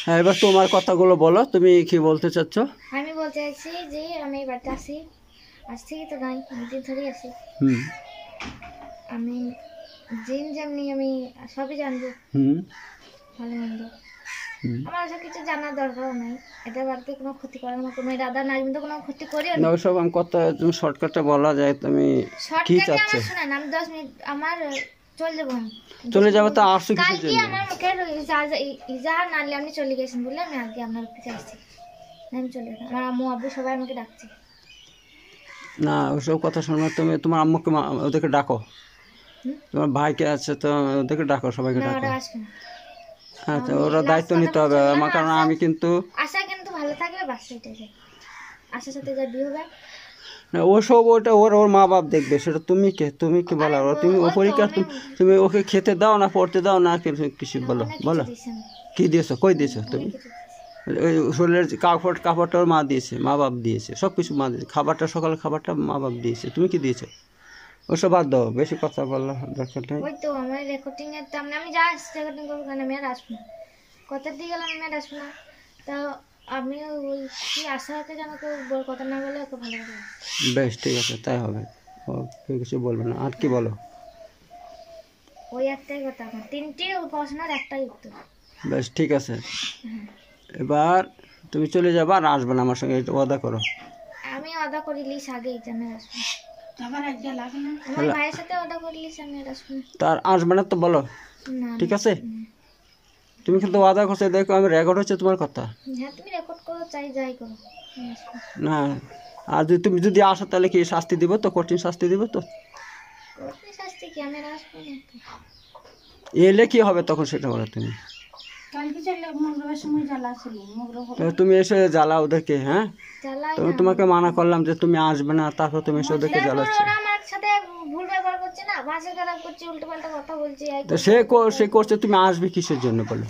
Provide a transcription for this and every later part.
হ্যাঁ, এবার তোমার কথাগুলো বলো, তুমি কি বলতে চাচ্ছ? আমি বলতে চাইছি যে আমি এই বাড়িতে আসি, আজ থেকে তো নাই, অনেকদিন ধরেই আসি। আমি জিন যেমনি আমি সবই জানবো, ভালো মন্দ আমার এসব কিছু জানার দরকারও নাই। এটা বাড়িতে কোনো ক্ষতি করার মতো নয়, দাদা না আমি তো কোনো ক্ষতি করিও না। ওসব আমি কথা তুমি শর্টকাটে বলা যায়, তুমি কি চাচ্ছ? শোনেন, আমি 10 মিনিট আমার চলে যাবো। চলে যাবো তো আসছো কিছু কালকে আমার মুখের ইজাহার না নিলে আপনি চলে গেছেন বলে আমি আগে আপনার কাছে আসছি। আমি চলে গেলাম, আমার আম্মু আব্বু সবাই আমাকে ডাকছে। না ওসব কথা শোনো, তুমি তোমার আম্মুকে ওদেরকে ডাকো, তোমার ভাইকে আছে তো ওদেরকে ডাকো, সবাইকে ডাকো। আচ্ছা, ওরা দায়িত্ব নিতে হবে আমার, কারণ আমি কিন্তু আশা কিন্তু ভালো থাকবে, বাস এটাই চাই। আশার সাথে যা বিয়ে হবে না, ওসব ওটা ওর ওর মা বাপ দেখবে, সেটা তুমি কি বলো? তুমি ও পরীক্ষা তুমি ওকে খেতে দাও না, পড়তে দাও না, কিছু বলো বলো কি দিয়েছো, কই দিয়েছো তুমি? ওই শরীরের কাপড়টা ওর মা দিয়েছে, মা বাপ দিয়েছে, সব কিছু মা দিয়েছে, খাবারটা সকালে খাবারটা মা বাপ দিয়েছে, তুমি কি দিয়েছো? ওসব বাদ দাও, বেশি কথা বললা দরকার নেই। ওই তো আমার রেকর্ডিং এর সামনে আমি যা রেকর্ডিং করবো, কেন আমি আর আসবো না, কথা দিয়ে গেলাম আমি আর আসবো না। তা আমি ওই কি আশাকে যেন কেউ কথা না বলে ওকে ভালো করে। বেশ ঠিক আছে, তাই হবে, ও কেউ কিছু বলবে না। আর কি বলো? ওই একটাই কথা, আমার তিনটি প্রশ্নের একটাই উত্তর। বেশ ঠিক আছে, এবার তুমি চলে যাবে আর আসবে না আমার সঙ্গে, এটা ওয়াদা করো। আমি ওয়াদা করিলিস আগেই জানে আসবো, আমার একটা লাগে না, আমার ভাইয়ের সাথে ওয়াদা করিলিস আমি আর আসবো না। তার আসবে না তো বলো, ঠিক আছে? তুমি কিন্তু ওয়াদা করছো, দেখো আমি রেকর্ড হচ্ছে তোমার কথা। হ্যাঁ তুমি রেকর্ড করো, চাই যাই করো না, আর তুমি যদি আসো তাহলে কি শাস্তি দিব তো, কঠিন শাস্তি দিব তো। কঠিন শাস্তি কি, আমি আর আসবো না। এলে কি হবে তখন সেটা বলো তুমি। তুমি এসে জ্বালা ওদেরকে, হ্যাঁ তোমাকে মানা করলাম যে তুমি আসবে না, তারপর তুমি এসে ওদেরকে জ্বালাচ্ছ। সে করছে, তুমি আসবে কিসের জন্য বলো?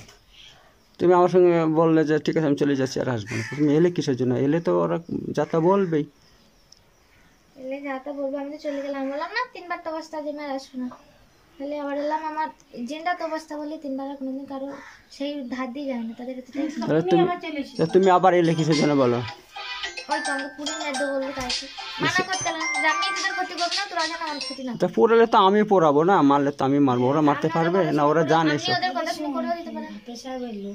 তুমি আমার সঙ্গে বললে যে ঠিক আছে আমি চলে যাচ্ছি আর আসবো না, তুমি এলে কিসের জন্য? এলে তো ওরা যাতা বলবেই, এলে যাতা বলবো, আমি তো চলে গেলাম, বললাম না 3বার তো অবস্থা যে আমি আসবো না, তাহলে আবার এলাম। আমার জিনটা তো অবস্থা বলি 3বার কোনোদিন কারো সেই ধার দিয়ে যায় না, তাদের তুমি আবার এলে কিসের জন্য বলো? ওই তো আমাকে পুরো মেদ বললো, তাই মানা করতে যে আমি তোদের ক্ষতি করবো না, তোরা যেন আমার ক্ষতি না। তা পড়ালে তো আমি পড়াবো না, মারলে তো আমি মারবো, ওরা মারতে পারবে না, ওরা জানে সব। ওদের কথা শুনে করে দিতে পারে, প্রেসার বললো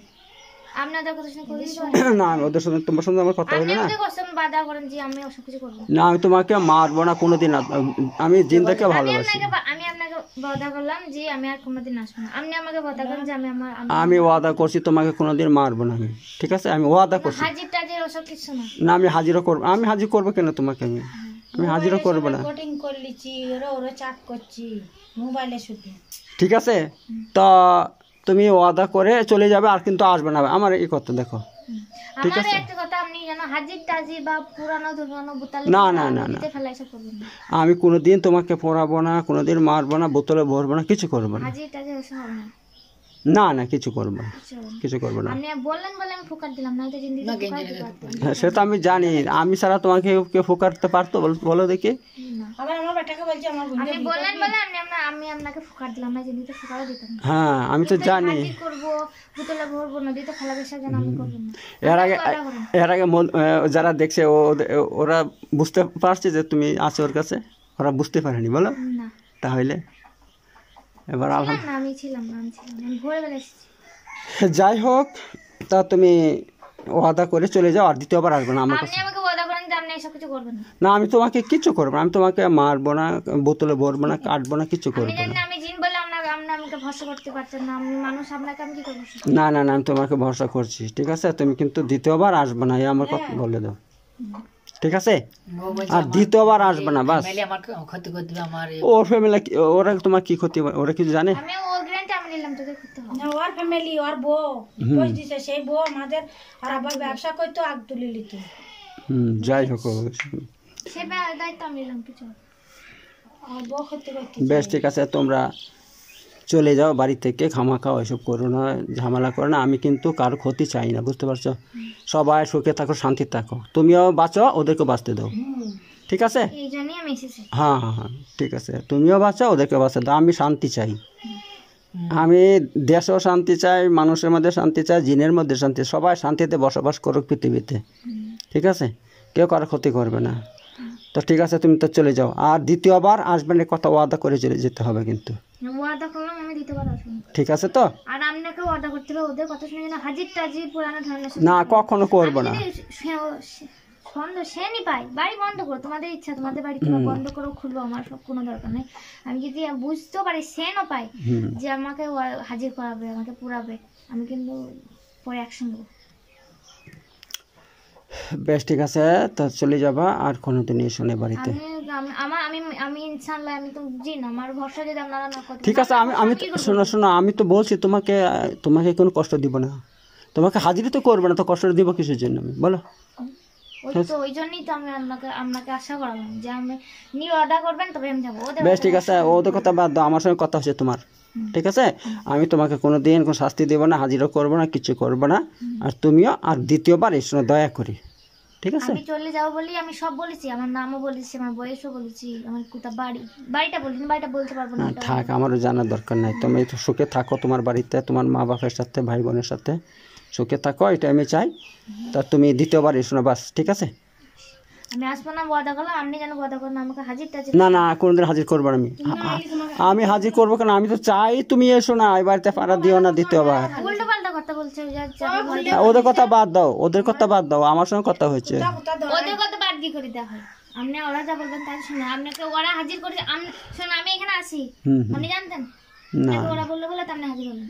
আপনাদের কথা শুনে করে দিতে পারে না, আমি ওদের সঙ্গে তোমার সঙ্গে আমার কথা হলো না, আপনি ওদের কথা বাধা করেন যে আমি ওসব কিছু করব না। আমি তোমাকে মারবো না কোনোদিন, আমি জিন্দাকে ভালোবাসি। আমি আপনাকে ওয়াদা করলাম যে আমি আর কোনোদিন আসবো না, আপনি আমাকে ওয়াদা করেন যে আমি ওয়াদা করছি তোমাকে কোনোদিন মারবো না আমি, ঠিক আছে? আমি ওয়াদা করছি। হাজির টাজির ওসব কিছু না। না, আমি হাজিরও করবো, আমি হাজির করবো কেন তোমাকে? আমি হাজিরও করবো না, রেকর্ডিং করলিছি, ওরা চাট করছি মোবাইলে শুধু, ঠিক আছে? তো তুমি ওয়াদা করে চলে যাবে আর কিন্তু আসবে না, আমার এই কথা দেখো, ঠিক আছে? একটা কথা, আপনি জানো হাজির টাজির বা পুরানো ধরানো বোতলে না না না না, আমি কোনোদিন তোমাকে পড়াবো না, কোনোদিন মারবো না, বোতলে ভরবো না, কিছু করবো না। হাজির টাজির ওসব হবে না, না না, কিছু করবো না, কিছু করবো না। আপনি বললেন বলে আমি ফোকাট দিলাম না, তো জিন্দিগি হ্যাঁ সেটা আমি জানি, আমি ছাড়া তোমাকে কেউ ফোকারতে পারতো বলো দেখি? আপনি বললেন বলে আমি আপনাকে ফোকাট দিলাম না, জিন্দিগিতে ফোকাটও দিতাম না। হ্যাঁ আমি তো জানি, করবো বোতলে ভরবো, নদীতে ফেলা বেশা যেন আমি করবো না। এর আগে যারা দেখছে ওরা বুঝতে পারছে যে তুমি আছো ওর কাছে? ওরা বুঝতে পারেনি বলো? তাহলে এবার আমি ছিলাম ভোরবেলা এসেছি। যাই হোক, তা তুমি ওয়াদা করে চলে যাও আর দ্বিতীয়বার আসবে না আমার কাছে। আপনি আমাকে ওয়াদা করেন যে আপনি এসব কিছু করবেন না। না, আমি তোমাকে কিছু করবো না, আমি তোমাকে মারবো না, বোতলে ভরবো না, কাটবো না, কিছু করবো না। আমি জিন বলে আপনি আমাকে ভরসা করতে পারছেন না, আমি মানুষ, আপনাকে আমি কি করবো? না না না, আমি তোমাকে ভরসা করছি, ঠিক আছে? তুমি কিন্তু দ্বিতীয়বার আসবে না, এই আমার কথা বলে দাও, ঠিক আছে? আর দ্বিতীয়বার আসবে না, বাস। ওর ফ্যামিলি ওরা তোমার কি ক্ষতি, ওরা কিছু জানে? ওর ফ্যামিলি, ওর বউ কই দিছে, সেই বউ আমাদের আর আবার ব্যবসা করতে আগ তুলে নিত। যাই হোক, সে দায়িত্ব আমি নিলাম, কিছু আর বউ করতে করতে। বেশ ঠিক আছে, তোমরা চলে যাও বাড়ি থেকে, খামাখা ওইসব করো না, ঝামেলা করো না। আমি কিন্তু কারো ক্ষতি চাই না, বুঝতে পারছো? সবাই সুখে থাকো, শান্তি থাকো, তুমিও বাঁচো, ওদেরকে বাঁচতে দাও, ঠিক আছে? এই জন্যই আমি এসেছি। হ্যাঁ হ্যাঁ হ্যাঁ, ঠিক আছে, তুমিও বাঁচাও, ওদেরকে বাঁচতে দাও, আমি শান্তি চাই, আমি দেশেও শান্তি চাই, মানুষের মধ্যে শান্তি চাই, জিনের মধ্যে শান্তি, সবাই শান্তিতে বসবাস করুক পৃথিবীতে, ঠিক আছে? কেউ কারো ক্ষতি করবে না। তো ঠিক আছে, তুমি তো চলে যাও, আর দ্বিতীয়বার আসবেন কথা ওয়াদা করে চলে যেতে হবে কিন্তু, ওয়াদা করলাম আমি দ্বিতীয়বার আসবো না। ঠিক আছে তো? আর আপনাকে ওয়াদা করতে হবে ওদের কথা শুনে যেন হাজির টাজির পুরানো ধারণা না, কখনো করবো না। সন্দেহ সেনই পাই, বাড়ি বন্ধ করো, তোমাদের ইচ্ছা, তোমাদের বাড়ি তোমরা বন্ধ করো, খুলবো, আমার সব কোনো দরকার নেই। আমি যদি বুঝতেও পারি সেনও পাই যে আমাকে হাজির করাবে, আমাকে পুরাবে, আমি কিন্তু পরে অ্যাকশন নেবো। বেশ, ঠিক আছে, তো চলে যাবা, আর কোনোদিন এসো না বাড়িতে। আমি ইনশাআল্লাহ, আমি তো জিন, আমার ভরসা যদি আপনারা না করেন। ঠিক আছে, আমি শোনো, আমি তো বলছি তোমাকে কোনো কষ্ট দিব না, তোমাকে হাজিরি তো করবে না, তো কষ্ট দিব কিসের জন্য আমি, বলো? ওই জন্যই তো আমি আপনাকে আশা করালাম যে আমি অর্ডার করবেন তবে আমি যাবো। বেশ, ঠিক আছে, ওদের কথা বাদ দাও, আমার সঙ্গে কথা হচ্ছে তোমার, ঠিক আছে? আমি তোমাকে কোনোদিন কোনো শাস্তি দেবো না, হাজিরও করবো না, কিছু করবো না, আর তুমিও আর দ্বিতীয়বার এসো না, দয়া করি, ঠিক আছে? আমি চলে যাবো বলি আমি সব বলেছি, আমার নামও বলেছি, আমার বয়সও বলেছি, আমার কোথা বাড়িটা বলিনি, বাড়িটা বলতে পারবো না। থাক, আমারও জানার দরকার নাই, তুমি তো সুখে থাকো তোমার বাড়িতে, তোমার মা বাপের সাথে, ভাই বোনের সাথে সুখে থাকো, এটা আমি চাই। তা তুমি দ্বিতীয়বার এসো না, বাস, ঠিক আছে? আমি আসবো না, ওয়াদা করলাম, আপনি যেন ওয়াদা করেন আমাকে হাজির টাজির। না, কোনোদিন হাজির করবো না আমি হাজির করবো কেন? আমি তো চাই তুমি এসো না, এই বাড়িতে পাড়া দিও না দ্বিতীয়বার। উল্টো পাল্টা কথা বলছে, ওদের কথা বাদ দাও, আমার সঙ্গে কথা হয়েছে। ওদের কথা বাদ কি করে দেওয়া হয়? আপনি ওরা যা বলবেন তাই শুনে, আপনাকে ওরা হাজির করে, শোন আমি এখানে আসি, আপনি জানতেন? না, ওরা বললে বলে তো আপনি হাজির হলেন।